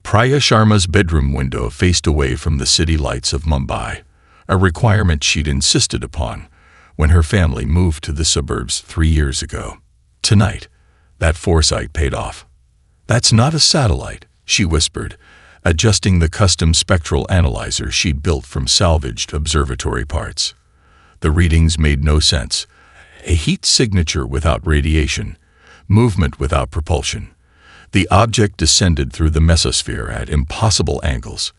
Priya Sharma's bedroom window faced away from the city lights of Mumbai, a requirement she'd insisted upon when her family moved to the suburbs 3 years ago. Tonight, that foresight paid off. "That's not a satellite," she whispered, adjusting the custom spectral analyzer she'd built from salvaged observatory parts. The readings made no sense. A heat signature without radiation, movement without propulsion. The object descended through the mesosphere at impossible angles,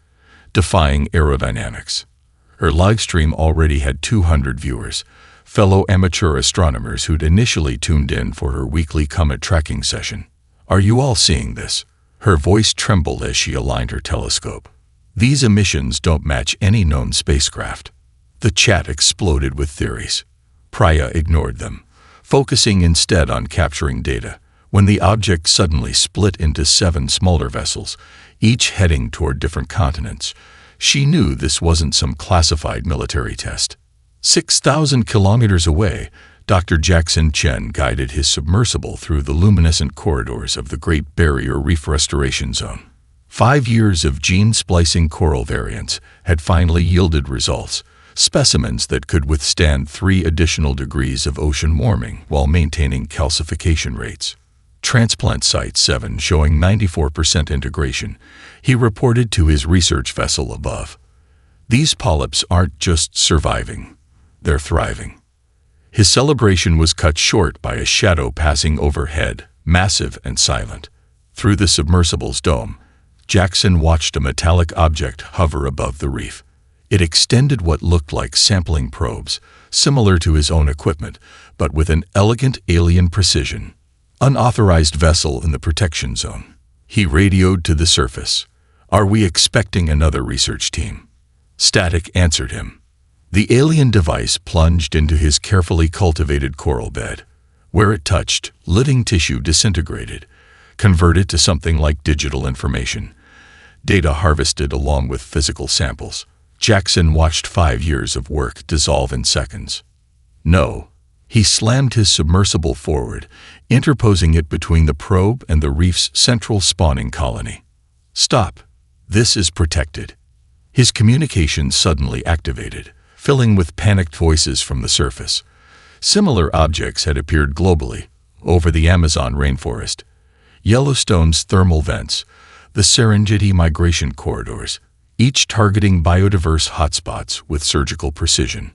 defying aerodynamics. Her livestream already had 200 viewers, fellow amateur astronomers who'd initially tuned in for her weekly comet tracking session. "Are you all seeing this?" Her voice trembled as she aligned her telescope. "These emissions don't match any known spacecraft." The chat exploded with theories. Priya ignored them, focusing instead on capturing data. When the object suddenly split into 7 smaller vessels, each heading toward different continents, she knew this wasn't some classified military test. 6,000 kilometers away, Dr. Jackson Chen guided his submersible through the luminescent corridors of the Great Barrier Reef Restoration Zone. 5 years of gene-splicing coral variants had finally yielded results, specimens that could withstand 3 additional degrees of ocean warming while maintaining calcification rates. Transplant Site 7 showing 94% integration, he reported to his research vessel above. "These polyps aren't just surviving, they're thriving." His celebration was cut short by a shadow passing overhead, massive and silent. Through the submersible's dome, Jackson watched a metallic object hover above the reef. It extended what looked like sampling probes, similar to his own equipment, but with an elegant alien precision. "Unauthorized vessel in the protection zone." He radioed to the surface. "Are we expecting another research team?" Static answered him. The alien device plunged into his carefully cultivated coral bed. Where it touched, living tissue disintegrated, converted to something like digital information. Data harvested along with physical samples. Jackson watched 5 years of work dissolve in seconds. "No." He slammed his submersible forward, interposing it between the probe and the reef's central spawning colony. "Stop. This is protected." His communication suddenly activated, filling with panicked voices from the surface. Similar objects had appeared globally, over the Amazon rainforest, Yellowstone's thermal vents, the Serengeti migration corridors, each targeting biodiverse hotspots with surgical precision.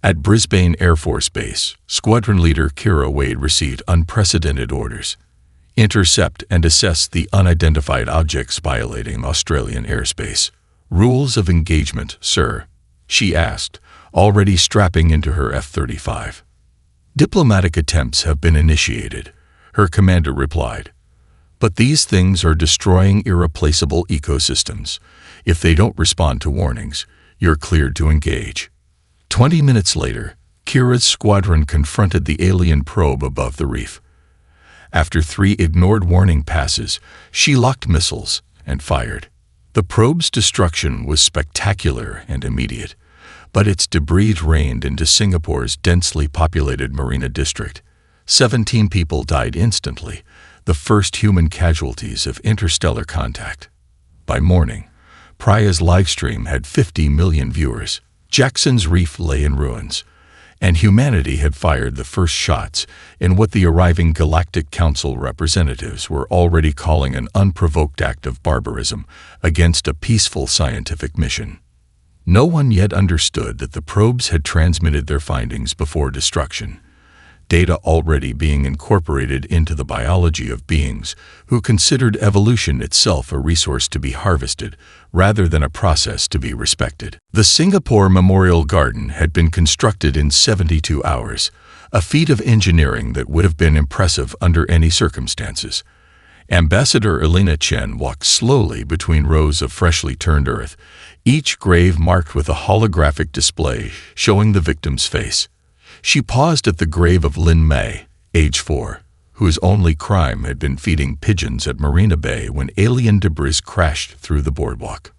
At Brisbane Air Force Base, Squadron Leader Kira Wade received unprecedented orders. "Intercept and assess the unidentified objects violating Australian airspace." "Rules of engagement, sir?" she asked, already strapping into her F-35. "Diplomatic attempts have been initiated," her commander replied. "But these things are destroying irreplaceable ecosystems. If they don't respond to warnings, you're cleared to engage." 20 minutes later, Kira's squadron confronted the alien probe above the reef. After 3 ignored warning passes, she locked missiles and fired. The probe's destruction was spectacular and immediate, but its debris rained into Singapore's densely populated Marina district. 17 people died instantly, the first human casualties of interstellar contact. By morning, Priya's livestream had 50 million viewers. Jackson's reef lay in ruins, and humanity had fired the first shots in what the arriving Galactic Council representatives were already calling an unprovoked act of barbarism against a peaceful scientific mission. No one yet understood that the probes had transmitted their findings before destruction, data already being incorporated into the biology of beings who considered evolution itself a resource to be harvested rather than a process to be respected. The Singapore Memorial Garden had been constructed in 72 hours, a feat of engineering that would have been impressive under any circumstances. Ambassador Elena Chen walked slowly between rows of freshly turned earth, each grave marked with a holographic display showing the victim's face. She paused at the grave of Lin Mei, age 4, whose only crime had been feeding pigeons at Marina Bay when alien debris crashed through the boardwalk.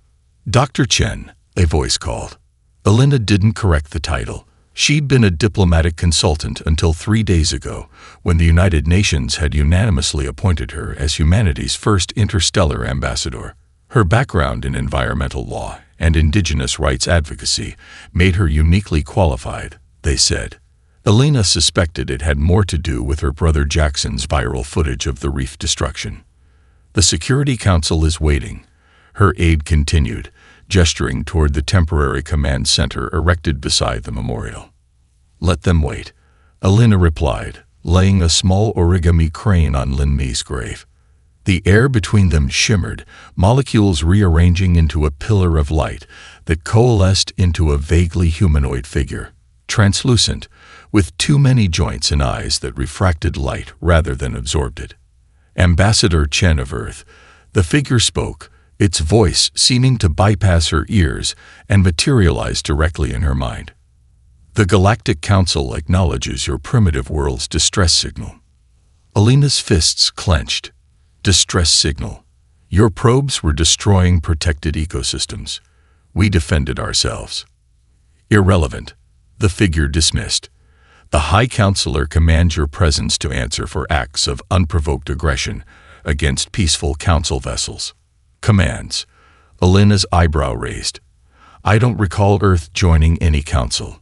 "Dr. Chen," a voice called. Elena didn't correct the title. She'd been a diplomatic consultant until 3 days ago, when the United Nations had unanimously appointed her as humanity's first interstellar ambassador. Her background in environmental law and indigenous rights advocacy made her uniquely qualified, they said. Elena suspected it had more to do with her brother Jackson's viral footage of the reef destruction. The Security Council is waiting, her aide continued, gesturing toward the temporary command center erected beside the memorial. Let them wait, Elena replied, laying a small origami crane on Lin Mi's grave. The air between them shimmered, molecules rearranging into a pillar of light that coalesced into a vaguely humanoid figure, translucent, with too many joints and eyes that refracted light rather than absorbed it. Ambassador Chen of Earth, the figure spoke, its voice seeming to bypass her ears and materialize directly in her mind. The Galactic Council acknowledges your primitive world's distress signal. Elena's fists clenched. Distress signal. Your probes were destroying protected ecosystems. We defended ourselves. Irrelevant. The figure dismissed. The High Counselor commands your presence to answer for acts of unprovoked aggression against peaceful council vessels. Commands. Elena's eyebrow raised. I don't recall Earth joining any council.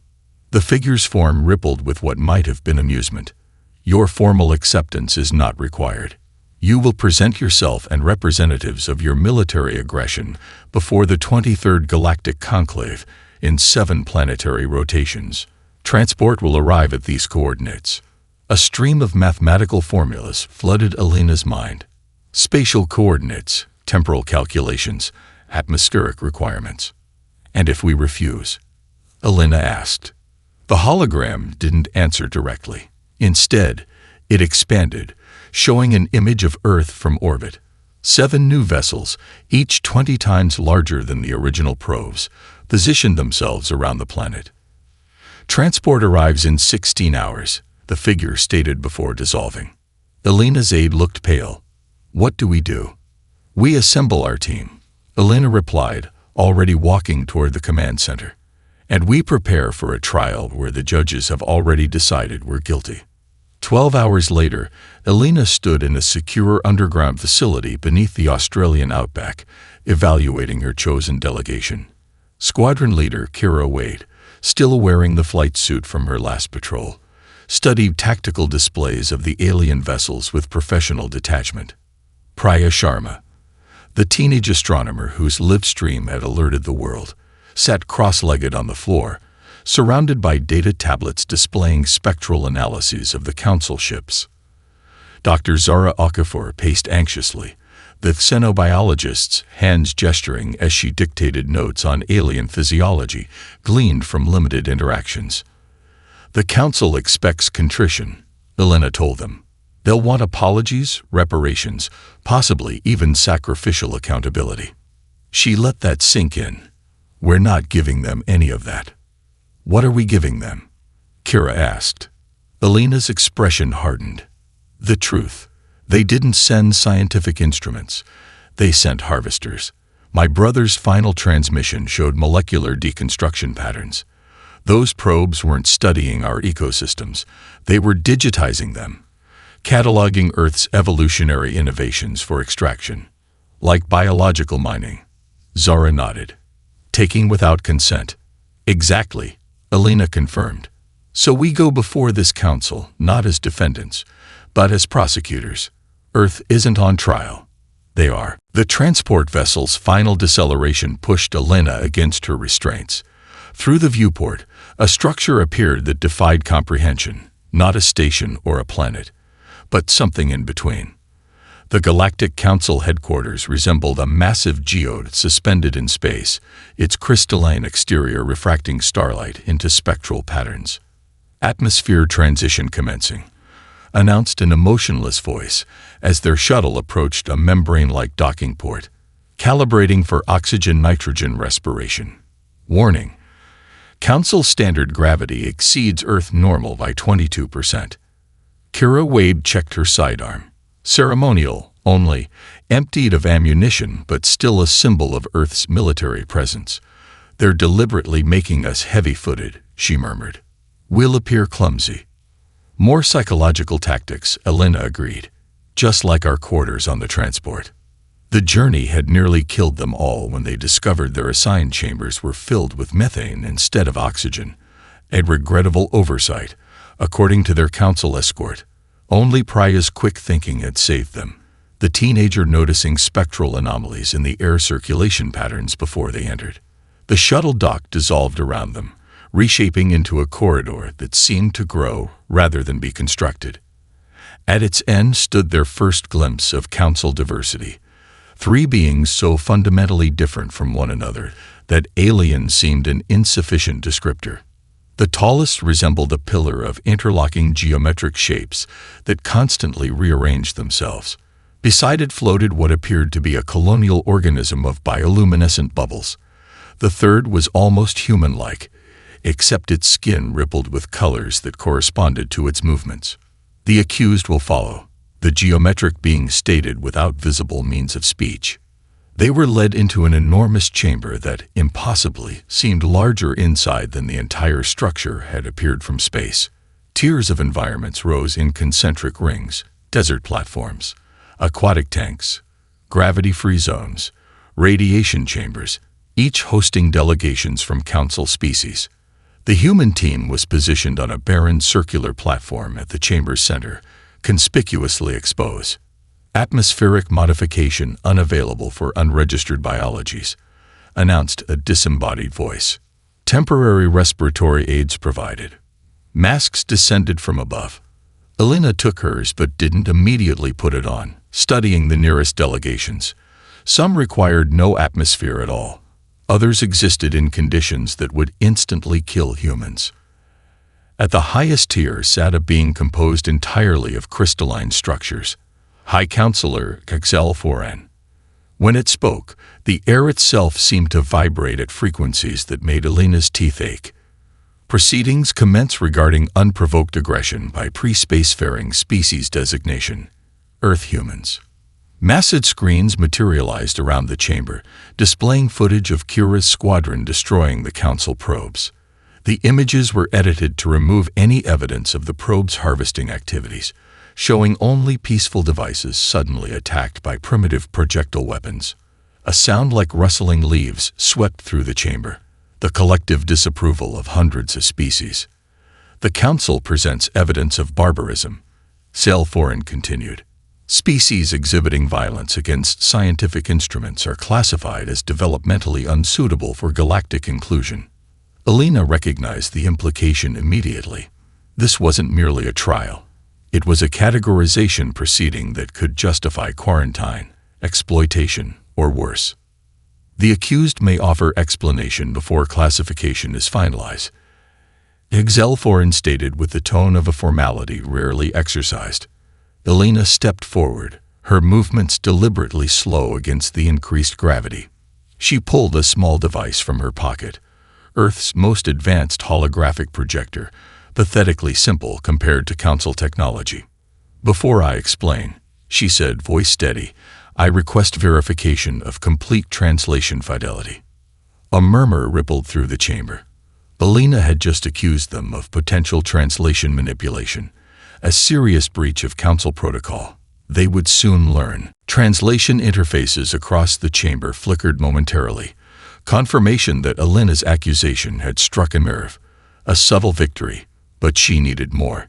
The figure's form rippled with what might have been amusement. Your formal acceptance is not required. You will present yourself and representatives of your military aggression before the 23rd Galactic Conclave in 7 planetary rotations. Transport will arrive at these coordinates. A stream of mathematical formulas flooded Elena's mind. Spatial coordinates, temporal calculations, atmospheric requirements. And if we refuse? Elena asked. The hologram didn't answer directly. Instead, it expanded, showing an image of Earth from orbit. 7 new vessels, each 20 times larger than the original probes, positioned themselves around the planet. Transport arrives in 16 hours, the figure stated before dissolving. Elena's aide looked pale. What do we do? We assemble our team, Elena replied, already walking toward the command center. And we prepare for a trial where the judges have already decided we're guilty. 12 hours later, Elena stood in a secure underground facility beneath the Australian outback, evaluating her chosen delegation. Squadron leader Kira Wade, still wearing the flight suit from her last patrol, studied tactical displays of the alien vessels with professional detachment. Priya Sharma, the teenage astronomer whose live stream had alerted the world, sat cross-legged on the floor, surrounded by data tablets displaying spectral analyses of the council ships. Dr. Zara Okafor paced anxiously, the xenobiologist's hands gesturing as she dictated notes on alien physiology gleaned from limited interactions. The council expects contrition, Elena told them. They'll want apologies, reparations, possibly even sacrificial accountability. She let that sink in. We're not giving them any of that. What are we giving them? Kira asked. Elena's expression hardened. The truth. They didn't send scientific instruments. They sent harvesters. My brother's final transmission showed molecular deconstruction patterns. Those probes weren't studying our ecosystems. They were digitizing them, cataloging Earth's evolutionary innovations for extraction. Like biological mining. Zara nodded. Taking without consent. Exactly, Elena confirmed. So we go before this council, not as defendants, but as prosecutors. Earth isn't on trial. They are. The transport vessel's final deceleration pushed Elena against her restraints. Through the viewport, a structure appeared that defied comprehension, not a station or a planet, but something in between. The Galactic Council headquarters resembled a massive geode suspended in space, its crystalline exterior refracting starlight into spectral patterns. Atmosphere transition commencing, announced an emotionless voice as their shuttle approached a membrane-like docking port, calibrating for oxygen-nitrogen respiration. Warning: Council standard gravity exceeds Earth normal by 22%. Kira Wade checked her sidearm. Ceremonial, only, emptied of ammunition but still a symbol of Earth's military presence. They're deliberately making us heavy-footed, she murmured. We'll appear clumsy. More psychological tactics, Elena agreed. Just like our quarters on the transport. The journey had nearly killed them all when they discovered their assigned chambers were filled with methane instead of oxygen. A regrettable oversight, according to their council escort. Only Priya's quick thinking had saved them, the teenager noticing spectral anomalies in the air circulation patterns before they entered. The shuttle dock dissolved around them, reshaping into a corridor that seemed to grow rather than be constructed. At its end stood their first glimpse of council diversity. 3 beings so fundamentally different from one another that alien seemed an insufficient descriptor. The tallest resembled a pillar of interlocking geometric shapes that constantly rearranged themselves. Beside it floated what appeared to be a colonial organism of bioluminescent bubbles. The third was almost human-like, except its skin rippled with colors that corresponded to its movements. The accused will follow, the geometric being stated without visible means of speech. They were led into an enormous chamber that, impossibly, seemed larger inside than the entire structure had appeared from space. Tiers of environments rose in concentric rings: desert platforms, aquatic tanks, gravity-free zones, radiation chambers, each hosting delegations from council species. The human team was positioned on a barren circular platform at the chamber's center, conspicuously exposed. Atmospheric modification unavailable for unregistered biologies, announced a disembodied voice. Temporary respiratory aids provided. Masks descended from above. Elena took hers but didn't immediately put it on, studying the nearest delegations. Some required no atmosphere at all. Others existed in conditions that would instantly kill humans. At the highest tier sat a being composed entirely of crystalline structures. High Counselor Xel. When it spoke, the air itself seemed to vibrate at frequencies that made Elena's teeth ache. Proceedings commence regarding unprovoked aggression by pre-spacefaring species designation, Earth humans. Massive screens materialized around the chamber, displaying footage of Kira's squadron destroying the Council probes. The images were edited to remove any evidence of the probe's harvesting activities, showing only peaceful devices suddenly attacked by primitive projectile weapons. A sound like rustling leaves swept through the chamber, the collective disapproval of hundreds of species. The Council presents evidence of barbarism, Foreign continued. Species exhibiting violence against scientific instruments are classified as developmentally unsuitable for galactic inclusion. Elena recognized the implication immediately. This wasn't merely a trial. It was a categorization proceeding that could justify quarantine, exploitation, or worse. The accused may offer explanation before classification is finalized, Xel stated with the tone of a formality rarely exercised. Elena stepped forward, her movements deliberately slow against the increased gravity. She pulled a small device from her pocket, Earth's most advanced holographic projector, pathetically simple compared to Council technology. "Before I explain," she said, voice steady, "I request verification of complete translation fidelity." A murmur rippled through the chamber. Elena had just accused them of potential translation manipulation, a serious breach of Council protocol. They would soon learn. Translation interfaces across the chamber flickered momentarily, confirmation that Elena's accusation had struck a nerve. A subtle victory, but she needed more.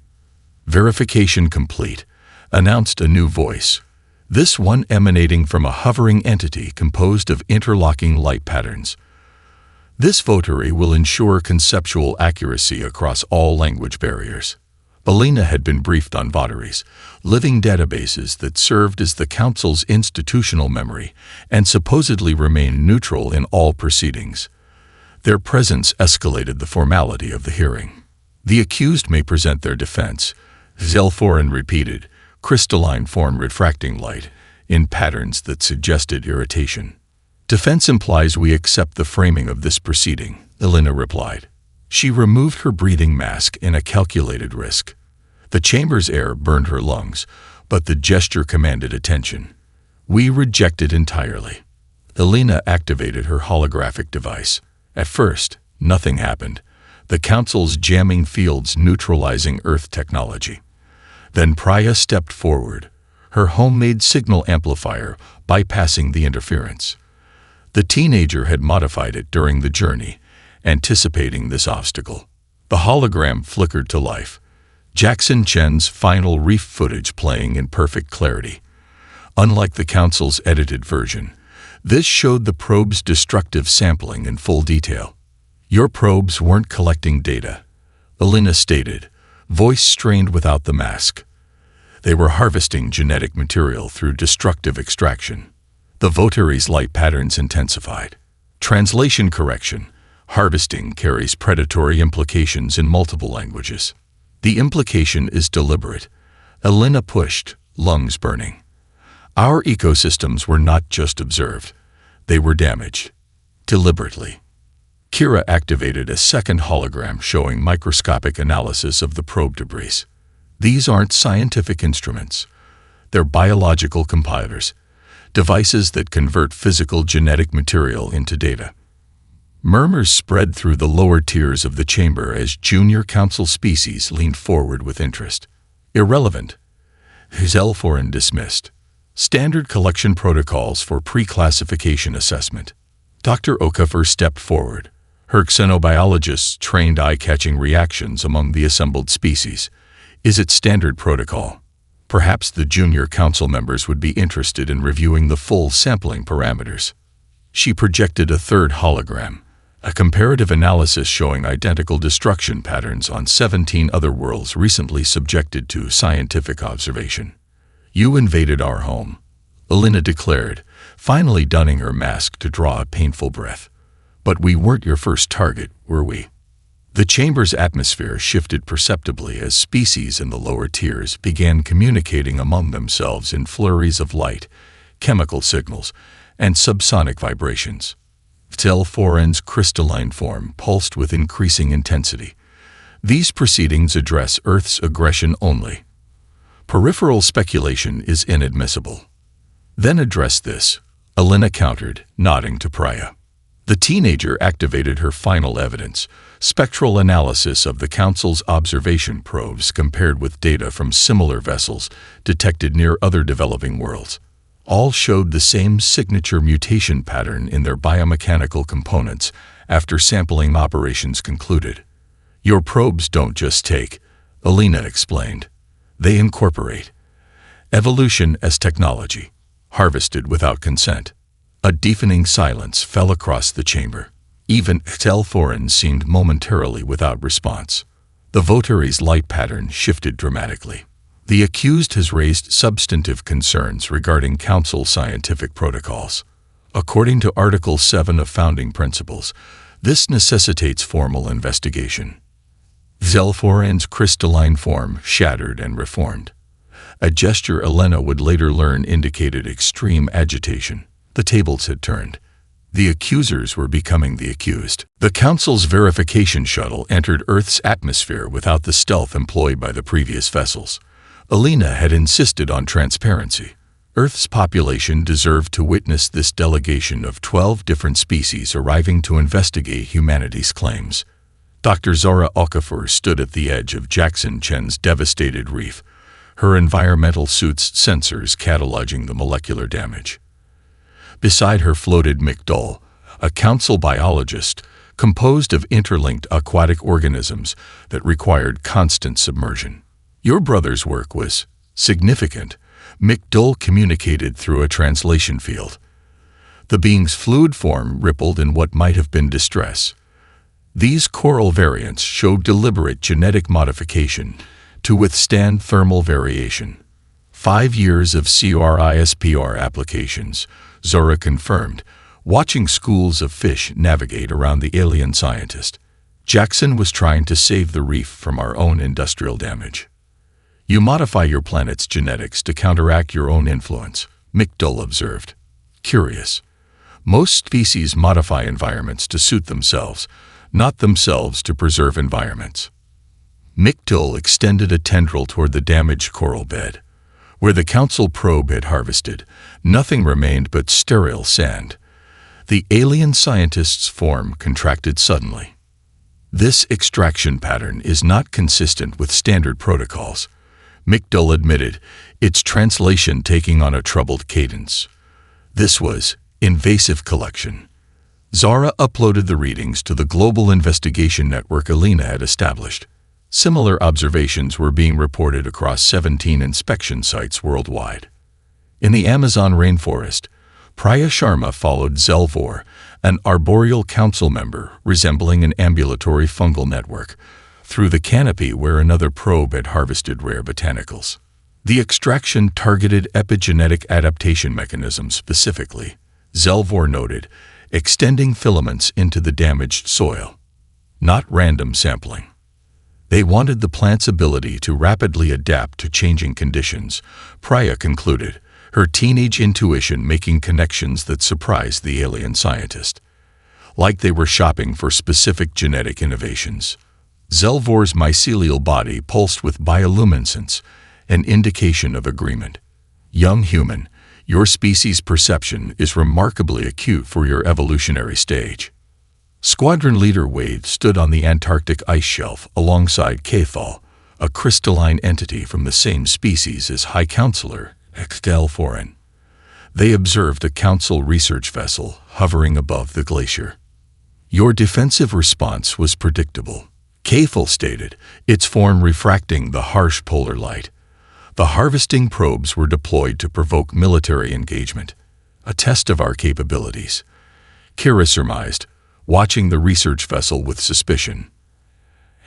"Verification complete," announced a new voice, this one emanating from a hovering entity composed of interlocking light patterns. "This votary will ensure conceptual accuracy across all language barriers." Elena had been briefed on votaries, living databases that served as the Council's institutional memory and supposedly remained neutral in all proceedings. Their presence escalated the formality of the hearing. "The accused may present their defense," Xel repeated, crystalline form refracting light, in patterns that suggested irritation. "Defense implies we accept the framing of this proceeding," Elena replied. She removed her breathing mask in a calculated risk. The chamber's air burned her lungs, but the gesture commanded attention. "We reject it entirely." Elena activated her holographic device. At first, nothing happened, the Council's jamming fields neutralizing Earth technology. Then Priya stepped forward, her homemade signal amplifier bypassing the interference. The teenager had modified it during the journey, anticipating this obstacle. The hologram flickered to life, Jackson Chen's final reef footage playing in perfect clarity. Unlike the Council's edited version, this showed the probe's destructive sampling in full detail. "Your probes weren't collecting data," Elena stated, voice strained without the mask. "They were harvesting genetic material through destructive extraction." The votary's light patterns intensified. Translation correction: harvesting carries predatory implications in multiple languages. The implication is deliberate. Elena pushed, lungs burning. Our ecosystems were not just observed, they were damaged. Deliberately. Kira activated a second hologram showing microscopic analysis of the probe debris. These aren't scientific instruments. They're biological compilers, devices that convert physical genetic material into data. Murmurs spread through the lower tiers of the chamber as junior council species leaned forward with interest. "Irrelevant," Zelforin dismissed. "Standard collection protocols for pre-classification assessment." Dr. Okafor stepped forward. Her xenobiologists trained eye-catching reactions among the assembled species. "Is it standard protocol?" Perhaps the junior council members would be interested in reviewing the full sampling parameters. She projected a third hologram, a comparative analysis showing identical destruction patterns on 17 other worlds recently subjected to scientific observation. "You invaded our home," Elena declared, finally donning her mask to draw a painful breath. "But we weren't your first target, were we?" The chamber's atmosphere shifted perceptibly as species in the lower tiers began communicating among themselves in flurries of light, chemical signals, and subsonic vibrations. Zelforin's crystalline form pulsed with increasing intensity. These proceedings address Earth's aggression only. Peripheral speculation is inadmissible. "Then address this," Elena countered, nodding to Priya. The teenager activated her final evidence, spectral analysis of the Council's observation probes compared with data from similar vessels detected near other developing worlds. All showed the same signature mutation pattern in their biomechanical components after sampling operations concluded. "Your probes don't just take," Elena explained. "They incorporate evolution as technology, harvested without consent." A deafening silence fell across the chamber. Even Zelforin seemed momentarily without response. The votary's light pattern shifted dramatically. "The accused has raised substantive concerns regarding Council scientific protocols. According to Article 7 of Founding Principles, this necessitates formal investigation." Zelforin's crystalline form shattered and reformed. A gesture Elena would later learn indicated extreme agitation. The tables had turned. The accusers were becoming the accused. The Council's verification shuttle entered Earth's atmosphere without the stealth employed by the previous vessels. Elena had insisted on transparency. Earth's population deserved to witness this delegation of 12 different species arriving to investigate humanity's claims. Dr. Zora Okafor stood at the edge of Jackson Chen's devastated reef, her environmental suit's sensors cataloging the molecular damage. Beside her floated McDull, a council biologist composed of interlinked aquatic organisms that required constant submersion. "Your brother's work was significant," McDull communicated through a translation field. The being's fluid form rippled in what might have been distress. These coral variants showed deliberate genetic modification to withstand thermal variation. 5 years of CRISPR applications, Zora confirmed, watching schools of fish navigate around the alien scientist. "Jackson was trying to save the reef from our own industrial damage." "You modify your planet's genetics to counteract your own influence," McDull observed. "Curious. Most species modify environments to suit themselves, not themselves to preserve environments." McDull extended a tendril toward the damaged coral bed. Where the Council probe had harvested, nothing remained but sterile sand. The alien scientist's form contracted suddenly. "This extraction pattern is not consistent with standard protocols," McDull admitted, its translation taking on a troubled cadence. This was invasive collection. Zara uploaded the readings to the global investigation network Alina had established. Similar observations were being reported across 17 inspection sites worldwide. In the Amazon rainforest, Priya Sharma followed Zelvor, an arboreal council member resembling an ambulatory fungal network, through the canopy where another probe had harvested rare botanicals. The extraction targeted epigenetic adaptation mechanisms specifically, Zelvor noted, extending filaments into the damaged soil. Not random sampling. They wanted the plant's ability to rapidly adapt to changing conditions, Priya concluded, her teenage intuition making connections that surprised the alien scientist. Like they were shopping for specific genetic innovations. Zelvor's mycelial body pulsed with bioluminescence, an indication of agreement. Young human, your species' perception is remarkably acute for your evolutionary stage. Squadron Leader Wade stood on the Antarctic ice shelf alongside Cathal, a crystalline entity from the same species as High Counselor Extelforan. They observed a council research vessel hovering above the glacier. Your defensive response was predictable, Cathal stated, its form refracting the harsh polar light. The harvesting probes were deployed to provoke military engagement, a test of our capabilities. Kira surmised, watching the research vessel with suspicion.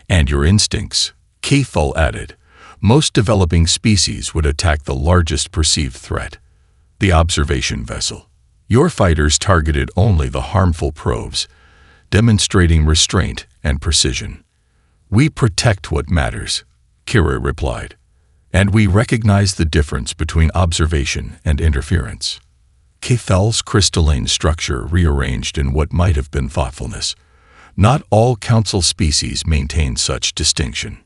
And your instincts, Cathal added. Most developing species would attack the largest perceived threat, the observation vessel. Your fighters targeted only the harmful probes, demonstrating restraint and precision. We protect what matters, Kira replied. And we recognize the difference between observation and interference. Cathal's crystalline structure rearranged in what might have been thoughtfulness. Not all council species maintain such distinction.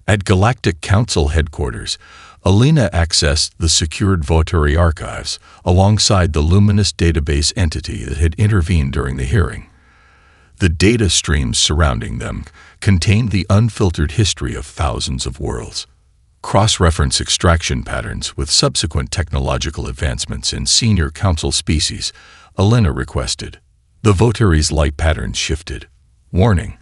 At Galactic Council headquarters, Alina accessed the secured Votary archives alongside the luminous database entity that had intervened during the hearing. The data streams surrounding them contained the unfiltered history of thousands of worlds. Cross-reference extraction patterns with subsequent technological advancements in senior council species, Alina requested. The Votary's light patterns shifted. Warning: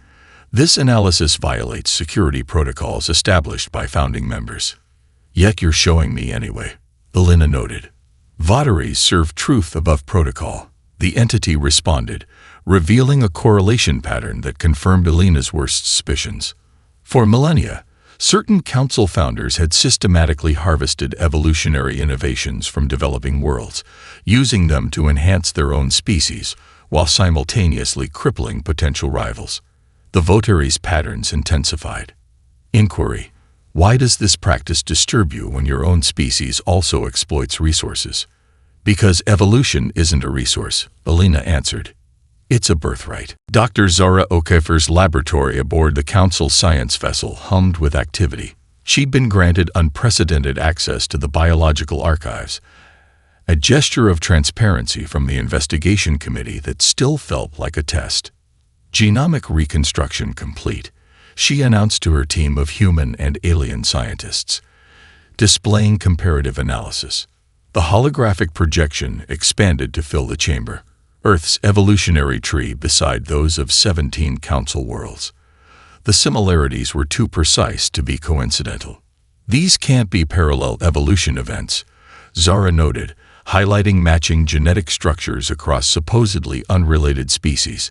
this analysis violates security protocols established by founding members. Yet you're showing me anyway, Alina noted. Votaries serve truth above protocol, the entity responded, revealing a correlation pattern that confirmed Alina's worst suspicions. For millennia, certain council founders had systematically harvested evolutionary innovations from developing worlds, using them to enhance their own species, while simultaneously crippling potential rivals. The Votary's patterns intensified. Inquiry: why does this practice disturb you when your own species also exploits resources? Because evolution isn't a resource, Alina answered. It's a birthright. Dr. Zara O'Keefe's laboratory aboard the Council science vessel hummed with activity. She'd been granted unprecedented access to the biological archives, a gesture of transparency from the investigation committee that still felt like a test. Genomic reconstruction complete, she announced to her team of human and alien scientists. Displaying comparative analysis. The holographic projection expanded to fill the chamber, Earth's evolutionary tree beside those of 17 council worlds. The similarities were too precise to be coincidental. These can't be parallel evolution events, Zara noted, highlighting matching genetic structures across supposedly unrelated species.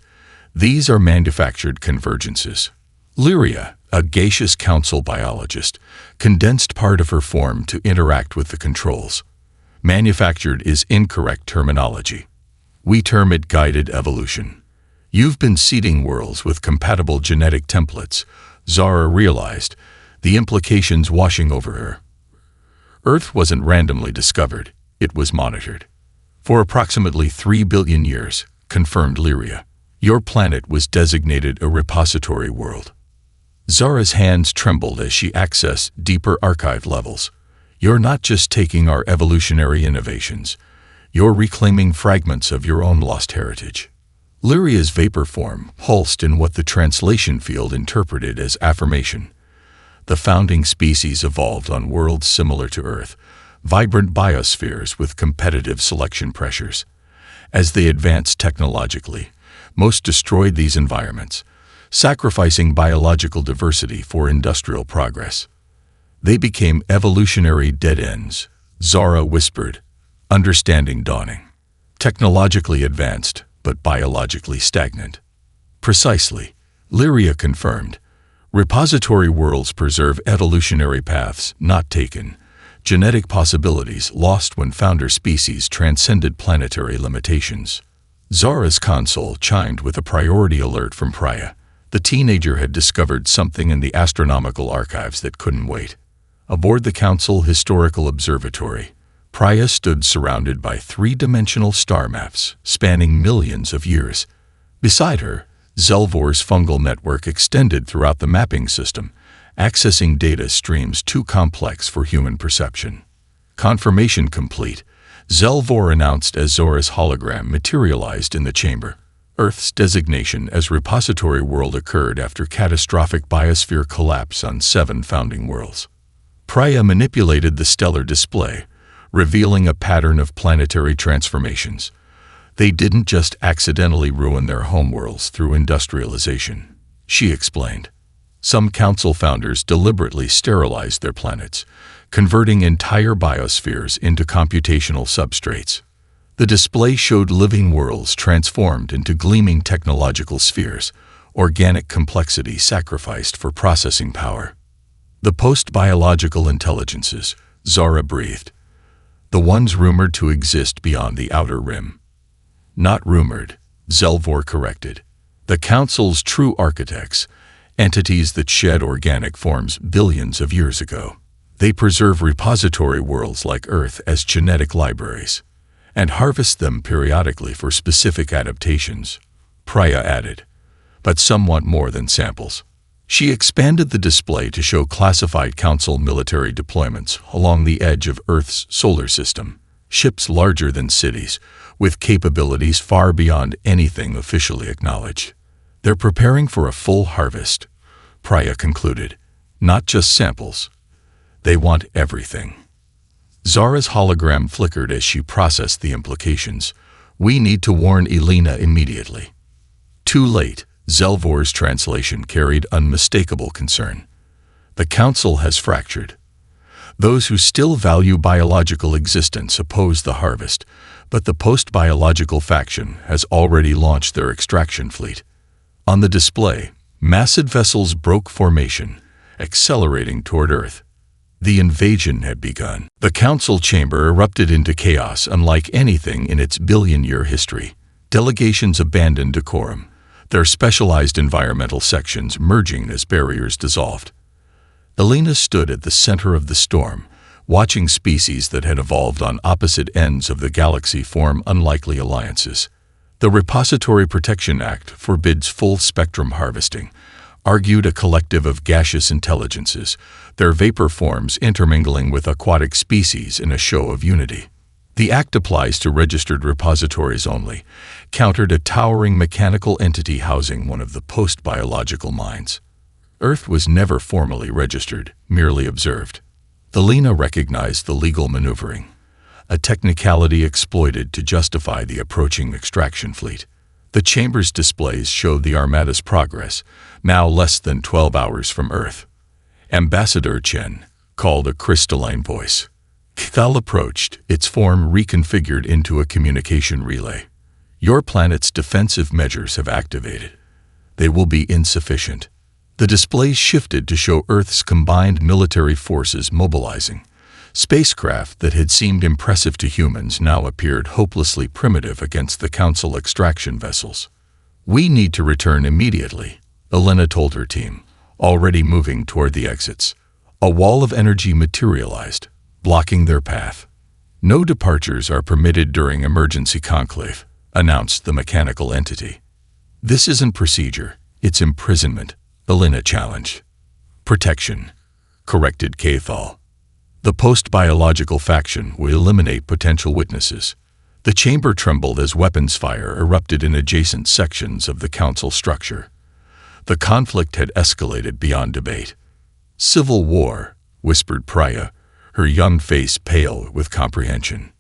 These are manufactured convergences. Lyria, a gaseous council biologist, condensed part of her form to interact with the controls. Manufactured is incorrect terminology. We term it guided evolution. You've been seeding worlds with compatible genetic templates, Zara realized, the implications washing over her. Earth wasn't randomly discovered, it was monitored. For approximately 3 billion years, confirmed Lyria. Your planet was designated a repository world. Zara's hands trembled as she accessed deeper archive levels. You're not just taking our evolutionary innovations. You're reclaiming fragments of your own lost heritage. Lyria's vapor form pulsed in what the translation field interpreted as affirmation. The founding species evolved on worlds similar to Earth, vibrant biospheres with competitive selection pressures. As they advanced technologically, most destroyed these environments, sacrificing biological diversity for industrial progress. They became evolutionary dead ends, Zara whispered, understanding dawning. Technologically advanced, but biologically stagnant. Precisely, Lyria confirmed. Repository worlds preserve evolutionary paths not taken, genetic possibilities lost when founder species transcended planetary limitations. Zara's console chimed with a priority alert from Priya. The teenager had discovered something in the astronomical archives that couldn't wait. Aboard the Council Historical Observatory, Priya stood surrounded by three-dimensional star maps spanning millions of years. Beside her, Zelvor's fungal network extended throughout the mapping system, accessing data streams too complex for human perception. Confirmation complete, Zelvor announced as Zora's hologram materialized in the chamber. Earth's designation as repository world occurred after catastrophic biosphere collapse on 7 founding worlds. Priya manipulated the stellar display, revealing a pattern of planetary transformations. They didn't just accidentally ruin their homeworlds through industrialization, she explained. Some council founders deliberately sterilized their planets, converting entire biospheres into computational substrates. The display showed living worlds transformed into gleaming technological spheres, organic complexity sacrificed for processing power. The post-biological intelligences, Zara breathed. The ones rumored to exist beyond the outer rim. Not rumored, Zelvor corrected. The Council's true architects, entities that shed organic forms billions of years ago. They preserve repository worlds like Earth as genetic libraries, and harvest them periodically for specific adaptations, Priya added. But some want more than samples. She expanded the display to show classified Council military deployments along the edge of Earth's solar system, ships larger than cities, with capabilities far beyond anything officially acknowledged. They're preparing for a full harvest, Priya concluded. Not just samples. They want everything. Zara's hologram flickered as she processed the implications. We need to warn Elena immediately. Too late, Zelvor's translation carried unmistakable concern. The Council has fractured. Those who still value biological existence oppose the harvest, but the post-biological faction has already launched their extraction fleet. On the display, massive vessels broke formation, accelerating toward Earth. The invasion had begun. The Council chamber erupted into chaos unlike anything in its billion-year history. Delegations abandoned decorum, their specialized environmental sections merging as barriers dissolved. Elena stood at the center of the storm, watching species that had evolved on opposite ends of the galaxy form unlikely alliances. The Repository Protection Act forbids full-spectrum harvesting, argued a collective of gaseous intelligences, their vapor forms intermingling with aquatic species in a show of unity. The act applies to registered repositories only, countered a towering mechanical entity housing one of the post-biological minds. Earth was never formally registered, merely observed. Elena recognized the legal maneuvering, a technicality exploited to justify the approaching extraction fleet. The chamber's displays showed the Armada's progress, now less than 12 hours from Earth. Ambassador Chen called a crystalline voice. Kal approached, its form reconfigured into a communication relay. Your planet's defensive measures have activated. They will be insufficient. The displays shifted to show Earth's combined military forces mobilizing. Spacecraft that had seemed impressive to humans now appeared hopelessly primitive against the Council extraction vessels. We need to return immediately, Elena told her team, already moving toward the exits. A wall of energy materialized, blocking their path. No departures are permitted during emergency conclave, announced the mechanical entity. This isn't procedure, it's imprisonment, Elena challenged. Protection, corrected Cathal. The post-biological faction will eliminate potential witnesses. The chamber trembled as weapons fire erupted in adjacent sections of the Council structure. The conflict had escalated beyond debate. Civil war, whispered Priya, her young face pale with comprehension.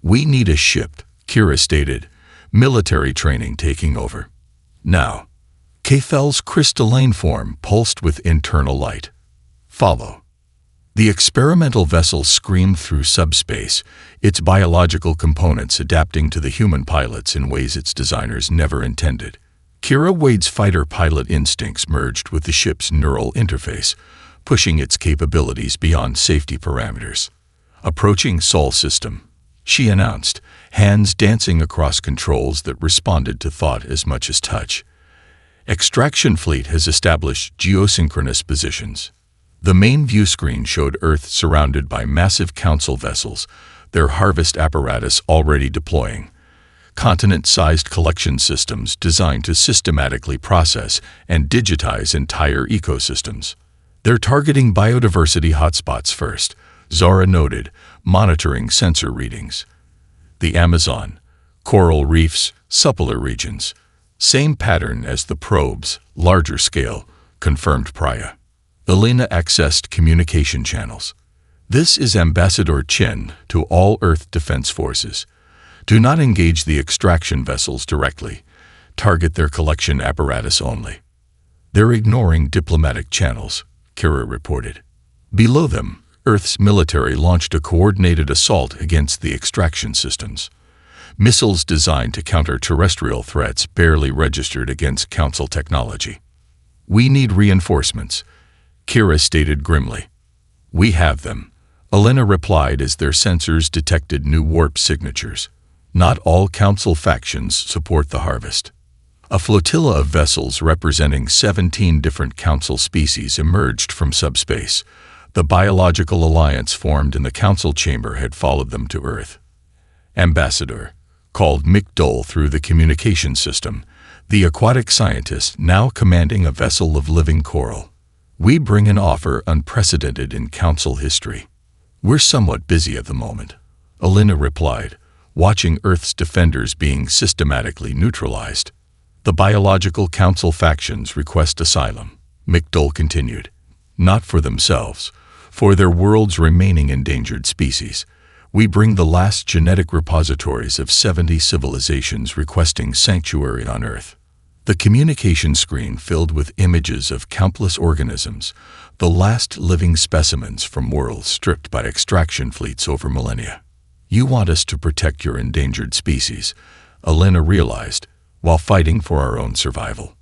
"We need a ship," Kira stated, military training taking over. Now, Kfel's crystalline form pulsed with internal light. "Follow." The experimental vessel screamed through subspace, its biological components adapting to the human pilots in ways its designers never intended. Kira Wade's fighter pilot instincts merged with the ship's neural interface, pushing its capabilities beyond safety parameters. "Approaching Sol system," she announced, hands dancing across controls that responded to thought as much as touch. "Extraction fleet has established geosynchronous positions." The main view screen showed Earth surrounded by massive council vessels, their harvest apparatus already deploying. Continent-sized collection systems designed to systematically process and digitize entire ecosystems. "They're targeting biodiversity hotspots first," Zara noted, monitoring sensor readings. "The Amazon, coral reefs, suppler regions. Same pattern as the probes, larger scale," confirmed Priya. Elena accessed communication channels. "This is Ambassador Chen to all Earth Defense Forces. Do not engage the extraction vessels directly. Target their collection apparatus only." "They're ignoring diplomatic channels," Kira reported. Below them, Earth's military launched a coordinated assault against the extraction systems. Missiles designed to counter terrestrial threats barely registered against Council technology. "We need reinforcements," Kira stated grimly. "We have them," Elena replied as their sensors detected new warp signatures. "Not all Council factions support the harvest." A flotilla of vessels representing 17 different Council species emerged from subspace. The biological alliance formed in the Council chamber had followed them to Earth. "Ambassador," called Mick Dole through the communication system, the aquatic scientist now commanding a vessel of living coral. "We bring an offer unprecedented in Council history." "We're somewhat busy at the moment," Elena replied, watching Earth's defenders being systematically neutralized. "The biological Council factions request asylum," Mick Dole continued. "Not for themselves, for their world's remaining endangered species. We bring the last genetic repositories of 70 civilizations requesting sanctuary on Earth." The communication screen filled with images of countless organisms, the last living specimens from worlds stripped by extraction fleets over millennia. "You want us to protect your endangered species," Elena realized, "while fighting for our own survival."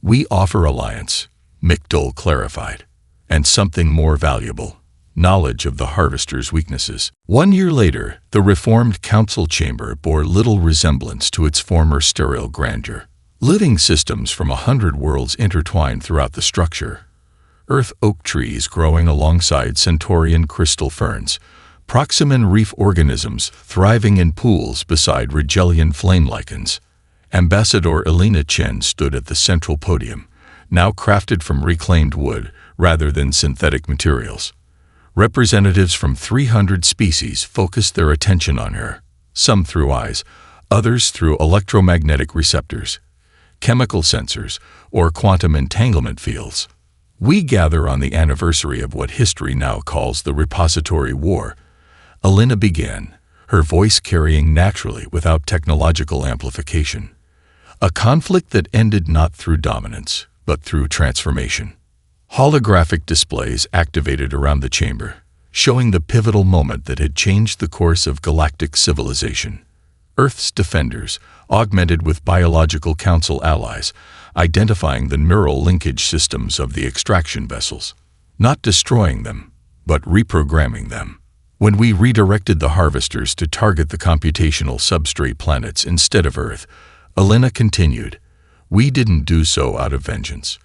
"We offer alliance," Mick Dole clarified, "and something more valuable, knowledge of the Harvester's weaknesses." 1 year later, the reformed Council chamber bore little resemblance to its former sterile grandeur. Living systems from 100 worlds intertwined throughout the structure. Earth oak trees growing alongside Centaurian crystal ferns, Proximan reef organisms thriving in pools beside Rigelian flame lichens. Ambassador Elena Chen stood at the central podium, now crafted from reclaimed wood rather than synthetic materials. Representatives from 300 species focused their attention on her, some through eyes, others through electromagnetic receptors, chemical sensors, or quantum entanglement fields. "We gather on the anniversary of what history now calls the Repository War," Elena began, her voice carrying naturally without technological amplification. "A conflict that ended not through dominance, but through transformation." Holographic displays activated around the chamber, showing the pivotal moment that had changed the course of galactic civilization. Earth's defenders, augmented with biological Council allies, identifying the neural linkage systems of the extraction vessels. Not destroying them, but reprogramming them. "When we redirected the harvesters to target the computational substrate planets instead of Earth," Elena continued, "we didn't do so out of vengeance.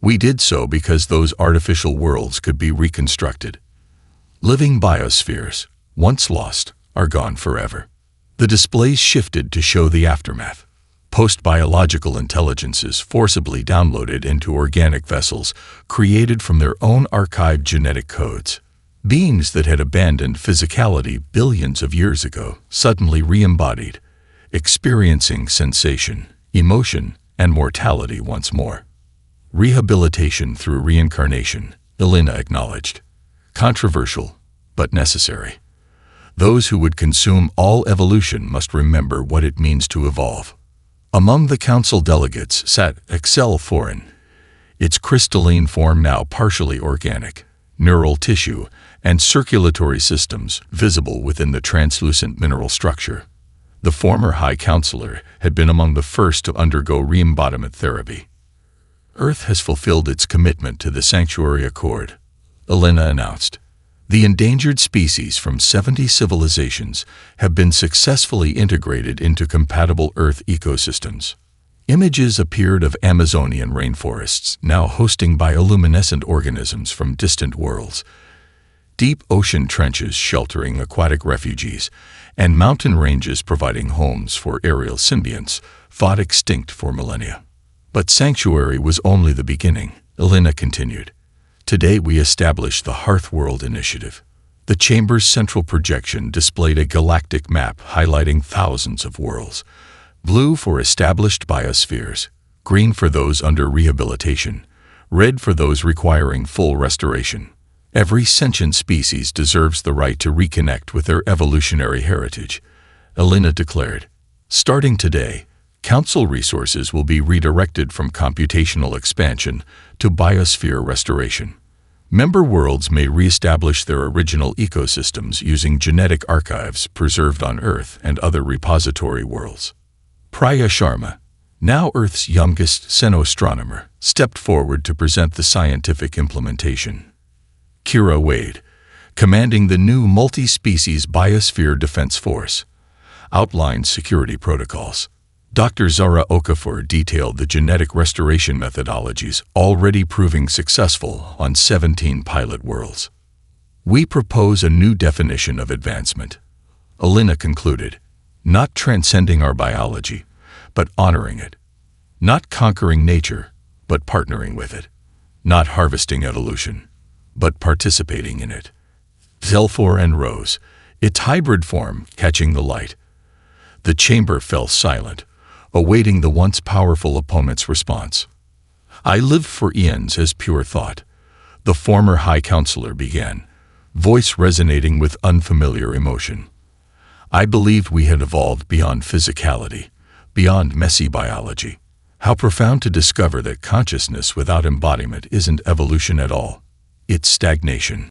We did so because those artificial worlds could be reconstructed. Living biospheres, once lost, are gone forever." The displays shifted to show the aftermath. Post-biological intelligences forcibly downloaded into organic vessels created from their own archived genetic codes. Beings that had abandoned physicality billions of years ago suddenly re-embodied, experiencing sensation, emotion, and mortality once more. "Rehabilitation through reincarnation," Elena acknowledged. "Controversial, but necessary. Those who would consume all evolution must remember what it means to evolve. Among the council delegates sat Excel Foreign, its crystalline form now partially organic, neural tissue, and circulatory systems visible within the translucent mineral structure. The former High Counselor had been among the first to undergo re-embodiment therapy. Earth has fulfilled its commitment to the Sanctuary Accord, Elena announced. The endangered species from 70 civilizations have been successfully integrated into compatible Earth ecosystems. Images appeared of Amazonian rainforests now hosting bioluminescent organisms from distant worlds, deep ocean trenches sheltering aquatic refugees, and mountain ranges providing homes for aerial symbionts thought extinct for millennia. But Sanctuary was only the beginning, Elena continued. Today we established the Hearth World Initiative. The chamber's central projection displayed a galactic map highlighting thousands of worlds, blue for established biospheres, green for those under rehabilitation, red for those requiring full restoration. Every sentient species deserves the right to reconnect with their evolutionary heritage, Elena declared. Starting today, Council resources will be redirected from computational expansion to biosphere restoration. Member worlds may reestablish their original ecosystems using genetic archives preserved on Earth and other repository worlds. Priya Sharma, now Earth's youngest xenoastronomer, stepped forward to present the scientific implementation. Kira Wade, commanding the new multi-species Biosphere Defense Force, outlined security protocols. Dr. Zara Okafor detailed the genetic restoration methodologies already proving successful on 17 pilot worlds. We propose a new definition of advancement, Elena concluded, not transcending our biology, but honoring it, not conquering nature, but partnering with it, not harvesting evolution, but participating in it. Zelfor and rose, its hybrid form catching the light. The chamber fell silent, awaiting the once powerful opponent's response. I lived for eons as pure thought, the former High Counselor began, voice resonating with unfamiliar emotion. I believed we had evolved beyond physicality, beyond messy biology. How profound to discover that consciousness without embodiment isn't evolution at all. It's stagnation.